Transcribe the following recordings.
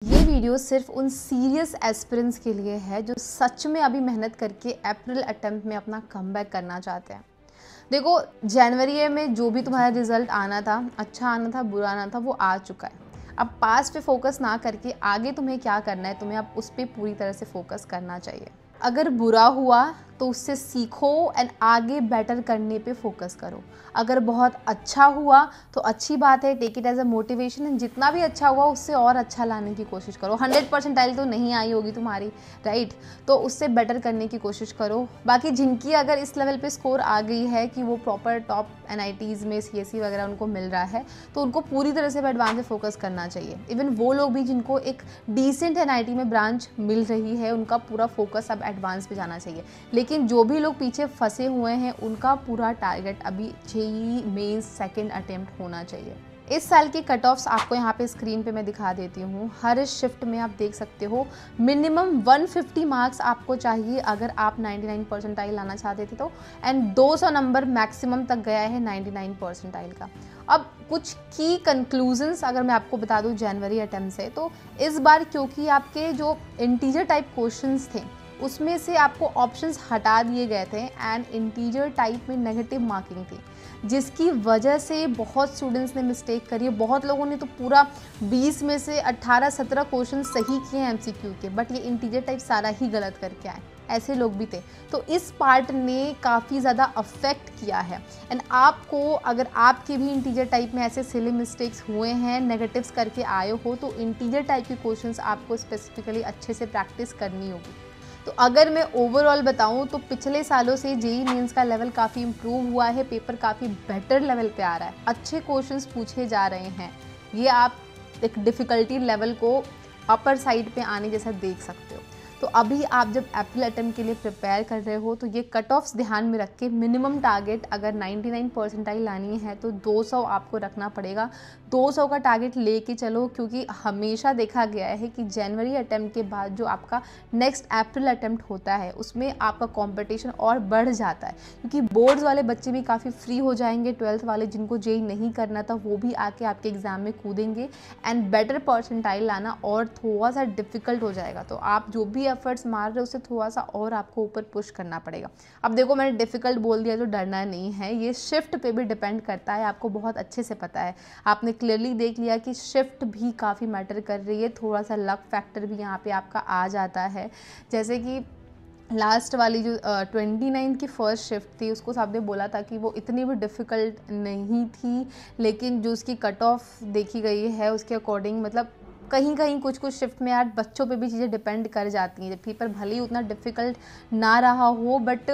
ये वीडियो सिर्फ उन सीरियस एस्पिरेंट्स के लिए है जो सच में अभी मेहनत करके अप्रैल अटेम्प्ट में अपना कमबैक करना चाहते हैं। देखो, जनवरी में जो भी तुम्हारा रिजल्ट आना था, अच्छा आना था, बुरा आना था, वो आ चुका है। अब पास्ट पे फोकस ना करके आगे तुम्हें क्या करना है, तुम्हें अब उस पर पूरी तरह से फोकस करना चाहिए। अगर बुरा हुआ तो उससे सीखो एंड आगे बेटर करने पे फोकस करो। अगर बहुत अच्छा हुआ तो अच्छी बात है, take it as a motivation and जितना भी अच्छा हुआ उससे और अच्छा लाने की कोशिश करो। 100% तो नहीं आई होगी तुम्हारी, राइट? तो उससे बेटर करने की कोशिश करो। बाकी जिनकी अगर इस लेवल पे स्कोर आ गई है कि वो प्रॉपर टॉप NITs में CSE वगैरह उनको मिल रहा है, तो उनको पूरी तरह से एडवांस में फोकस करना चाहिए। इवन वो लोग भी जिनको एक डिसेंट NIT में ब्रांच मिल रही है, उनका पूरा फोकस अब एडवांस पे जाना चाहिए। लेकिन जो भी लोग पीछे फंसे हुए हैं, उनका पूरा टारगेट अभी JEE मेंस सेकंड अटेम्प्ट होना चाहिए। इस साल की कट ऑफ्स आपको यहाँ पे स्क्रीन पे मैं दिखा देती हूँ। हर शिफ्ट में आप देख सकते हो मिनिमम 150 मार्क्स आपको चाहिए अगर आप 99 परसेंटाइल लाना चाहते थे तो, एंड 200 नंबर मैक्सिमम तक गया है 99 परसेंटाइल का। अब कुछ की कंक्लूजन्स अगर मैं आपको बता दूँ जनवरी अटेम्प्ट से, तो इस बार क्योंकि आपके जो इंटीजर टाइप क्वेश्चंस थे उसमें से आपको ऑप्शंस हटा दिए गए थे एंड इंटीजर टाइप में नेगेटिव मार्किंग थी, जिसकी वजह से बहुत स्टूडेंट्स ने मिस्टेक करी है। बहुत लोगों ने तो पूरा 20 में से 18-17 क्वेश्चन सही किए हैं MCQ के, बट ये इंटीजर टाइप सारा ही गलत करके आए, ऐसे लोग भी थे। तो इस पार्ट ने काफ़ी ज़्यादा अफेक्ट किया है। एंड आपको अगर आपके भी इंटीजर टाइप में ऐसे सिली मिस्टेक्स हुए हैं, नेगेटिव्स करके आए हो, तो इंटीजर टाइप के क्वेश्चंस आपको स्पेसिफिकली अच्छे से प्रैक्टिस करनी होगी। तो अगर मैं ओवरऑल बताऊं तो पिछले सालों से JEE मेंस का लेवल काफ़ी इम्प्रूव हुआ है, पेपर काफ़ी बेटर लेवल पे आ रहा है, अच्छे क्वेश्चंस पूछे जा रहे हैं। ये आप एक डिफ़िकल्टी लेवल को अपर साइड पे आने जैसा देख सकते हो। तो अभी आप जब अप्रैल अटेम्प्ट के लिए प्रिपेयर कर रहे हो तो ये कट ऑफ्स ध्यान में रख के मिनिमम टारगेट अगर 99 परसेंटाइल लानी है तो 200 आपको रखना पड़ेगा। 200 का टारगेट लेके चलो, क्योंकि हमेशा देखा गया है कि जनवरी अटेम्प्ट के बाद जो आपका नेक्स्ट अप्रैल अटेम्प्ट होता है उसमें आपका कॉम्पिटिशन और बढ़ जाता है, क्योंकि बोर्ड्स वाले बच्चे भी काफ़ी फ्री हो जाएंगे। 12th वाले जिनको JEE नहीं करना था वो भी आके आपके एग्ज़ाम में कूदेंगे एंड बेटर परसेंटाइल लाना और थोड़ा सा डिफ़िकल्ट हो जाएगा। तो आप जो भी एफर्ट्स मार रहे हो उससे थोड़ा सा और आपको ऊपर पुश करना पड़ेगा। अब देखो, मैंने डिफ़िकल्ट बोल दिया तो डरना नहीं है, ये शिफ्ट पे भी डिपेंड करता है, आपको बहुत अच्छे से पता है। आपने क्लियरली देख लिया कि शिफ्ट भी काफ़ी मैटर कर रही है, थोड़ा सा लक फैक्टर भी यहाँ पे आपका आ जाता है। जैसे कि लास्ट वाली जो 29 की फर्स्ट शिफ्ट थी, उसको साहब ने बोला था कि वो इतनी भी डिफ़िकल्ट नहीं थी, लेकिन जो उसकी कट ऑफ देखी गई है उसके अकॉर्डिंग, मतलब कहीं कहीं कुछ कुछ शिफ्ट में यार बच्चों पे भी चीज़ें डिपेंड कर जाती हैं। जब पेपर भले ही उतना डिफ़िकल्ट ना रहा हो, बट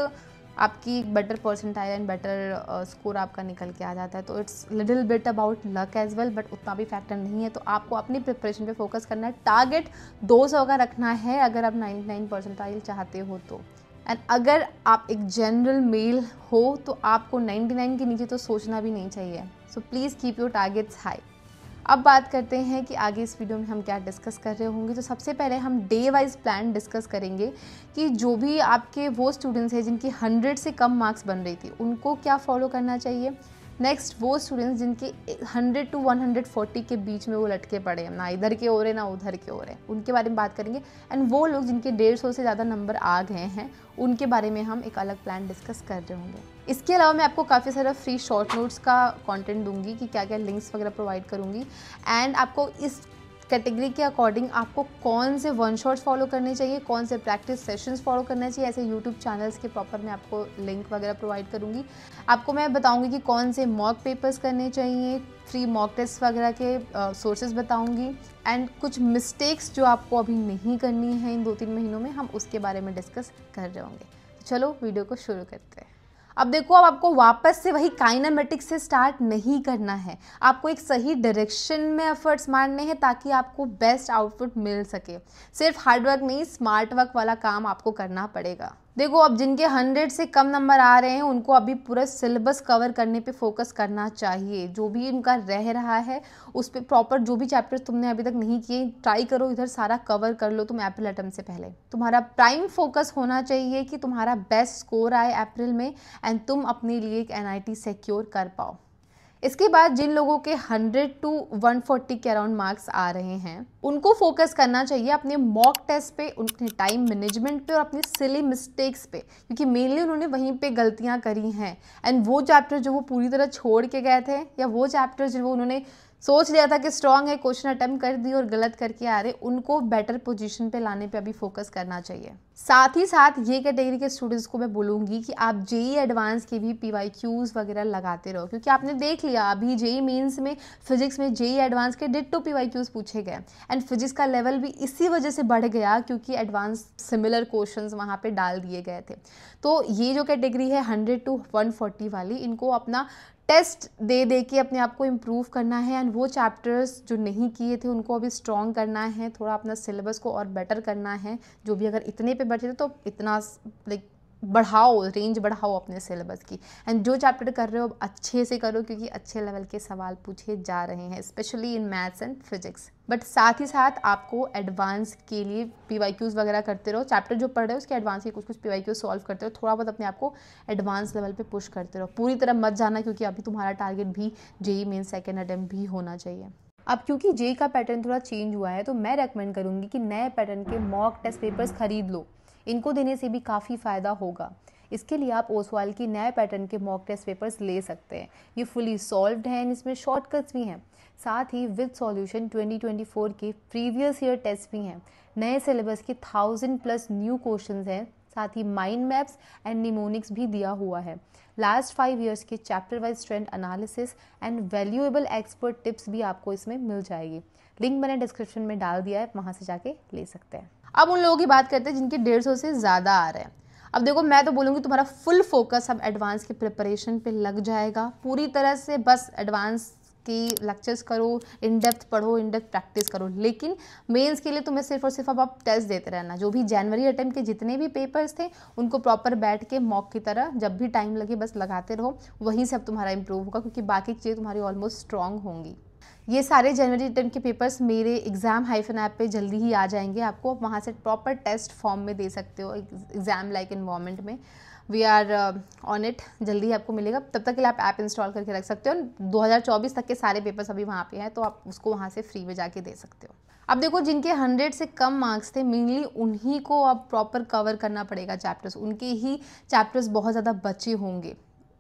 आपकी better percentile and better score आपका निकल के आ जाता है। तो it's little bit about luck as well, but उतना भी फैक्टर नहीं है। तो आपको अपनी प्रिपरेशन पे फोकस करना है। टारगेट 200 का रखना है अगर आप 99 परसेंटाइल चाहते हो तो। एंड अगर आप एक जनरल मेल हो तो आपको 99 के नीचे तो सोचना भी नहीं चाहिए। So please keep your targets high. अब बात करते हैं कि आगे इस वीडियो में हम क्या डिस्कस कर रहे होंगे। तो सबसे पहले हम डे वाइज प्लान डिस्कस करेंगे कि जो भी आपके वो स्टूडेंट्स हैं जिनकी 100 से कम मार्क्स बन रही थी उनको क्या फॉलो करना चाहिए। नेक्स्ट, वो स्टूडेंट्स जिनके 100 to 140 के बीच में वो लटके पड़े हैं, ना इधर के हो रहे ना उधर के हो रहे, उनके बारे में बात करेंगे। एंड वो लोग जिनके 150 से ज़्यादा नंबर आ गए हैं उनके बारे में हम एक अलग प्लान डिस्कस कर रहे होंगे। इसके अलावा मैं आपको काफ़ी सारा फ्री शॉर्ट नोट्स का कंटेंट दूंगी कि क्या क्या लिंक्स वगैरह प्रोवाइड करूंगी। एंड आपको इस कैटेगरी के अकॉर्डिंग आपको कौन से वन शॉट्स फॉलो करने चाहिए, कौन से प्रैक्टिस सेशंस फॉलो करने चाहिए, ऐसे यूट्यूब चैनल्स के प्रॉपर मैं आपको लिंक वगैरह प्रोवाइड करूंगी। आपको मैं बताऊंगी कि कौन से मॉक पेपर्स करने चाहिए, फ्री मॉक टेस्ट वगैरह के सोर्सेज बताऊंगी। एंड कुछ मिस्टेक्स जो आपको अभी नहीं करनी है इन 2-3 महीनों में, हम उसके बारे में डिस्कस कर रहे होंगे। तो चलो वीडियो को शुरू करते हैं। अब देखो, अब आपको वापस से वही काइनेमेटिक्स से स्टार्ट नहीं करना है, आपको एक सही डायरेक्शन में एफर्ट्स मारने हैं ताकि आपको बेस्ट आउटपुट मिल सके। सिर्फ हार्ड वर्क नहीं, स्मार्ट वर्क वाला काम आपको करना पड़ेगा। देखो, अब जिनके 100 से कम नंबर आ रहे हैं उनको अभी पूरा सिलेबस कवर करने पे फोकस करना चाहिए। जो भी उनका रह रहा है उस पर प्रॉपर, जो भी चैप्टर्स तुमने अभी तक नहीं किए, ट्राई करो इधर सारा कवर कर लो तुम अप्रैल अटेम्प्ट से पहले। तुम्हारा प्राइम फोकस होना चाहिए कि तुम्हारा बेस्ट स्कोर आए अप्रैल में एंड तुम अपने लिए एक NIT सिक्योर कर पाओ। इसके बाद जिन लोगों के 100 to 140 के अराउंड मार्क्स आ रहे हैं, उनको फोकस करना चाहिए अपने मॉक टेस्ट पे, उनके टाइम मैनेजमेंट पे और अपनी सिली मिस्टेक्स पे, क्योंकि मेनली उन्होंने वहीं पे गलतियां करी हैं। एंड वो चैप्टर जो वो पूरी तरह छोड़ के गए थे, या वो चैप्टर जो उन्होंने सोच लिया था कि स्ट्रांग है, क्वेश्चन अटेम्प्ट कर दी और गलत करके आ रहे, उनको बेटर पोजीशन पे लाने पे अभी फोकस करना चाहिए। साथ ही साथ ये कैटेगरी के स्टूडेंट्स को मैं बोलूँगी कि आप जेई एडवांस के भी PYQs वगैरह लगाते रहो, क्योंकि आपने देख लिया अभी जेई मेंस में फिजिक्स में जेई एडवांस के डिट्टो PYQs पूछे गए, एंड फिजिक्स का लेवल भी इसी वजह से बढ़ गया क्योंकि एडवांस सिमिलर क्वेश्चंस वहाँ पे डाल दिए गए थे। तो ये जो कैटेगरी है 100 to 140 वाली, इनको अपना टेस्ट दे के अपने आप को इम्प्रूव करना है, एंड वो चैप्टर्स जो नहीं किए थे उनको अभी स्ट्रॉन्ग करना है, थोड़ा अपना सिलेबस को और बेटर करना है। जो भी अगर इतने पे बचे थे तो इतना लाइक बढ़ाओ, रेंज बढ़ाओ अपने सिलेबस की, एंड जो चैप्टर कर रहे हो अच्छे से करो, क्योंकि अच्छे लेवल के सवाल पूछे जा रहे हैं specially in maths and physics. But साथ ही साथ आपको एडवांस के लिए PYQs वगैरह करते रहो, चैप्टर जो पढ़ रहे हो उसके एडवांस के कुछ PYQs सॉल्व करते रहो, थोड़ा बहुत अपने आप को एडवांस लेवल पे पुश करते रहो, पूरी तरह मत जाना, क्योंकि अभी तुम्हारा टारगेट भी जेई मेन सेकेंड अटेम्प्ट भी होना चाहिए। अब क्योंकि जेई का पैटर्न थोड़ा चेंज हुआ है, तो मैं रेकमेंड करूँगी कि नए पैटर्न के मॉक टेस्ट पेपर्स खरीद लो, इनको देने से भी काफ़ी फ़ायदा होगा। इसके लिए आप ओसवाल की नए पैटर्न के मॉक टेस्ट पेपर्स ले सकते हैं, ये फुली सॉल्व्ड हैं, इसमें शॉर्टकट्स भी हैं, साथ ही विद सॉल्यूशन 2024 के प्रीवियस ईयर टेस्ट भी हैं, नए सिलेबस के 1000+ न्यू क्वेश्चंस हैं, साथ ही माइंड मैप्स एंड निमोनिक्स भी दिया हुआ है, लास्ट 5 ईयर्स के chapter wise trend analysis and valuable expert tips भी आपको इसमें मिल जाएगी। लिंक मैंने डिस्क्रिप्शन में डाल दिया है, वहाँ से जाके ले सकते हैं। अब उन लोगों की बात करते हैं जिनके 150 से ज़्यादा आ रहे हैं। अब देखो, मैं तो बोलूँगी तुम्हारा फुल फोकस अब एडवांस के प्रिपरेशन पे लग जाएगा, पूरी तरह से बस एडवांस की लेक्चर्स करो, इन डेप्थ पढ़ो, इन डेप्थ प्रैक्टिस करो, लेकिन मेंस के लिए तुम्हें सिर्फ और सिर्फ अब आप टेस्ट देते रहना। जो भी जनवरी अटेम्प्ट के जितने भी पेपर्स थे उनको प्रॉपर बैठ के मॉक की तरह जब भी टाइम लगे बस लगाते रहो, वहीं से अब तुम्हारा इंप्रूव होगा, क्योंकि बाकी चीज़ें तुम्हारी ऑलमोस्ट स्ट्रॉन्ग होंगी। ये सारे जनवरी अटेम्प्ट के पेपर्स मेरे एग्जाम-हाइफन ऐप पे जल्दी ही आ जाएंगे, आपको वहाँ से प्रॉपर टेस्ट फॉर्म में दे सकते हो, एग्जाम लाइक इन्वायरमेंट में। वी आर ऑन इट, जल्दी ही आपको मिलेगा। तब तक के लिए आप ऐप इंस्टॉल करके रख सकते हो। 2024 तक के सारे पेपर्स अभी वहाँ पे हैं, तो आप उसको वहाँ से फ्री में जाके दे सकते हो। अब देखो, जिनके 100 से कम मार्क्स थे, मेनली उन्हीं को अब प्रॉपर कवर करना पड़ेगा चैप्टर्स, उनके ही चैप्टर्स बहुत ज़्यादा बचे होंगे।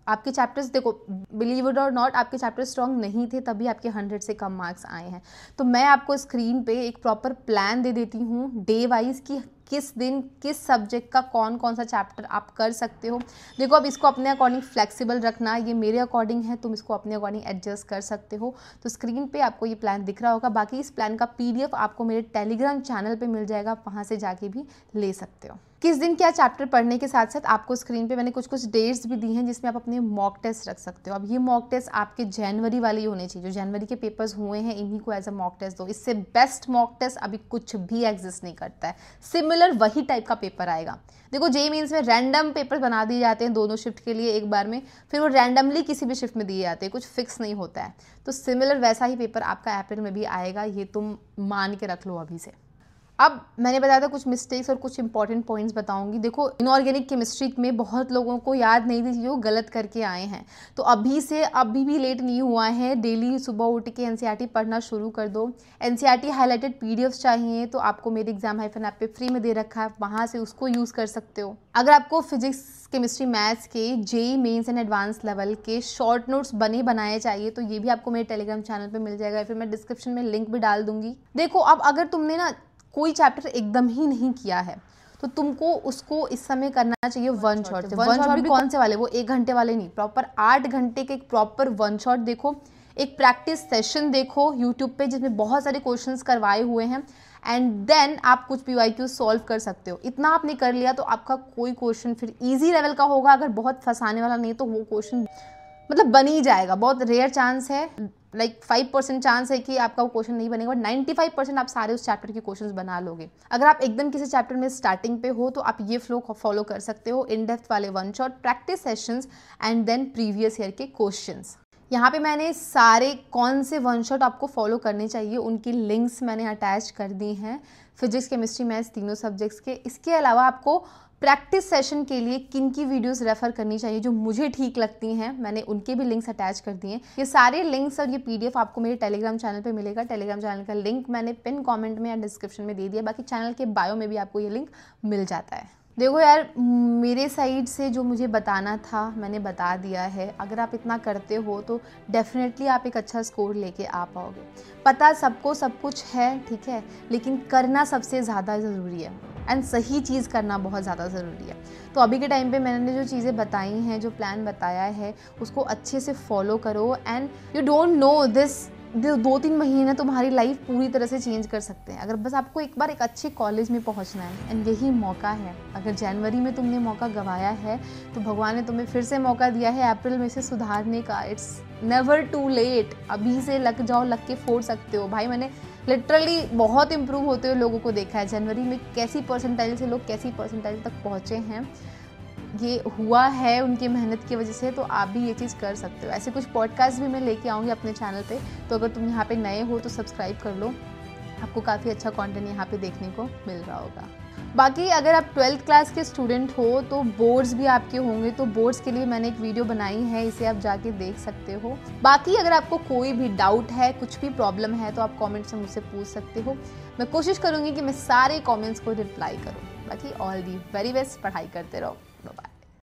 आपके चैप्टर्स देखो, बिलीव इट और नॉट, आपके चैप्टर्स स्ट्रॉन्ग नहीं थे तभी आपके 100 से कम मार्क्स आए हैं। तो मैं आपको स्क्रीन पे एक प्रॉपर प्लान दे देती हूँ डे वाइज कि किस दिन किस सब्जेक्ट का कौन कौन सा चैप्टर आप कर सकते हो। देखो, अब इसको अपने अकॉर्डिंग फ्लेक्सिबल रखना, ये मेरे अकॉर्डिंग है, तुम इसको अपने अकॉर्डिंग एडजस्ट कर सकते हो। तो स्क्रीन पे आपको ये प्लान दिख रहा होगा, बाकी इस प्लान का PDF आपको मेरे टेलीग्राम चैनल पे मिल जाएगा, वहाँ से जाके भी ले सकते हो। किस दिन क्या चैप्टर पढ़ने के साथ साथ आपको स्क्रीन पे मैंने कुछ डेट्स भी दी हैं जिसमें आप अपने मॉक टेस्ट रख सकते हो। अब ये मॉक टेस्ट आपके जनवरी वाले ही होने चाहिए, जो जनवरी के पेपर्स हुए हैं इन्हीं को एज अ मॉक टेस्ट दो। इससे बेस्ट मॉक टेस्ट अभी कुछ भी एग्जिस्ट नहीं करता है, सिमिलर वही टाइप का पेपर आएगा। देखो, जेईई मेंस में रैंडम पेपर बना दिए जाते हैं दोनों शिफ्ट के लिए एक बार में, फिर वो रैंडमली किसी भी शिफ्ट में दिए जाते हैं, कुछ फिक्स नहीं होता है। तो सिमिलर वैसा ही पेपर आपका अप्रैल में भी आएगा, ये तुम मान के रख लो अभी से। अब मैंने बताया था कुछ मिस्टेक्स और कुछ इंपॉर्टेंट पॉइंट्स बताऊंगी। देखो, इनऑर्गेनिक केमिस्ट्री में बहुत लोगों को याद नहीं थी, जो गलत करके आए हैं, तो अभी भी लेट नहीं हुआ है। डेली सुबह उठ के NCERT पढ़ना शुरू कर दो। NCERT हाईलाइटेड PDFs चाहिए तो आपको मेरे एग्जाम-हाइफन ऐप पे फ्री में दे रखा है, वहाँ से उसको यूज़ कर सकते हो। अगर आपको फिजिक्स, केमिस्ट्री, मैथ्स के JEE mains and advance level के शॉर्ट नोट्स बनाए चाहिए, तो ये भी आपको मेरे टेलीग्राम चैनल पे मिल जाएगा, फिर मैं डिस्क्रिप्शन में लिंक भी डाल दूंगी। देखो, अब अगर तुमने ना कोई चैप्टर एकदम ही नहीं किया है तो तुमको उसको इस समय करना चाहिए वन शॉट से। वन शॉट भी कौन से वाले, वो 1 घंटे वाले नहीं, प्रॉपर 8 घंटे के एक प्रॉपर वन शॉट देखो, एक प्रैक्टिस सेशन देखो यूट्यूब पे जिसमें बहुत सारे क्वेश्चंस करवाए हुए हैं, एंड देन आप कुछ PYQ सॉल्व कर सकते हो। इतना आपने कर लिया तो आपका कोई क्वेश्चन फिर इजी लेवल का होगा, अगर बहुत फंसाने वाला नहीं तो वो क्वेश्चन मतलब बन ही जाएगा। बहुत रेयर चांस है, लाइक 5% चांस है कि आपका वो क्वेश्चन नहीं बनेगा, 95% आप सारे उस चैप्टर के क्वेश्चंस बना लोगे। अगर आप एकदम किसी चैप्टर में स्टार्टिंग पे हो तो आप ये फ्लो फॉलो कर सकते हो, इन डेप्थ वाले one shot, practice sessions and then previous year के क्वेश्चंस। यहाँ पे मैंने सारे कौन से वन शॉट आपको फॉलो करने चाहिए उनकी लिंक्स मैंने अटैच कर दी हैं, फिजिक्स, केमिस्ट्री, मैथ्स तीनों सब्जेक्ट्स के। इसके अलावा आपको प्रैक्टिस सेशन के लिए किन की वीडियोस रेफर करनी चाहिए जो मुझे ठीक लगती हैं, मैंने उनके भी लिंक्स अटैच कर दिए हैं। ये सारे लिंक्स और ये पीडीएफ आपको मेरे टेलीग्राम चैनल पे मिलेगा। टेलीग्राम चैनल का लिंक मैंने पिन कमेंट में या डिस्क्रिप्शन में दे दिया, बाकी चैनल के बायो में भी आपको ये लिंक मिल जाता है। देखो यार, मेरे साइड से जो मुझे बताना था मैंने बता दिया है। अगर आप इतना करते हो तो डेफिनेटली आप एक अच्छा स्कोर लेके आ पाओगे। पता सबको सब कुछ है, ठीक है, लेकिन करना सबसे ज़्यादा ज़रूरी है एंड सही चीज़ करना बहुत ज़्यादा ज़रूरी है। तो अभी के टाइम पे मैंने जो चीज़ें बताई हैं, जो प्लान बताया है, उसको अच्छे से फॉलो करो and you don't know this 2-3 महीने तुम्हारी लाइफ पूरी तरह से चेंज कर सकते हैं। अगर बस आपको एक बार एक अच्छे कॉलेज में पहुंचना है एंड यही मौका है। अगर जनवरी में तुमने मौका गंवाया है तो भगवान ने तुम्हें फिर से मौका दिया है अप्रैल में से सुधारने का। It's never too late. अभी से लग जाओ, लग के फोड़ सकते हो भाई। मैंने लिटरली बहुत इंप्रूव होते हुए लोगों को देखा है। जनवरी में कैसी परसेंटाइल से लोग कैसी परसेंटाइल तक पहुँचे हैं, ये हुआ है उनकी मेहनत की वजह से। तो आप भी ये चीज़ कर सकते हो। ऐसे कुछ पॉडकास्ट भी मैं लेके आऊँगी अपने चैनल पे, तो अगर तुम यहाँ पे नए हो तो सब्सक्राइब कर लो। आपको काफ़ी अच्छा कंटेंट यहाँ पे देखने को मिल रहा होगा। बाकी अगर आप 12th क्लास के स्टूडेंट हो तो बोर्ड्स भी आपके होंगे, तो बोर्ड्स के लिए मैंने एक वीडियो बनाई है, इसे आप जाके देख सकते हो। बाकी अगर आपको कोई भी डाउट है, कुछ भी प्रॉब्लम है, तो आप कमेंट्स में मुझसे पूछ सकते हो। मैं कोशिश करूँगी कि मैं सारे कमेंट्स को रिप्लाई करूँ। बाकी ऑल दी वेरी बेस्ट, पढ़ाई करते रहो। बाय।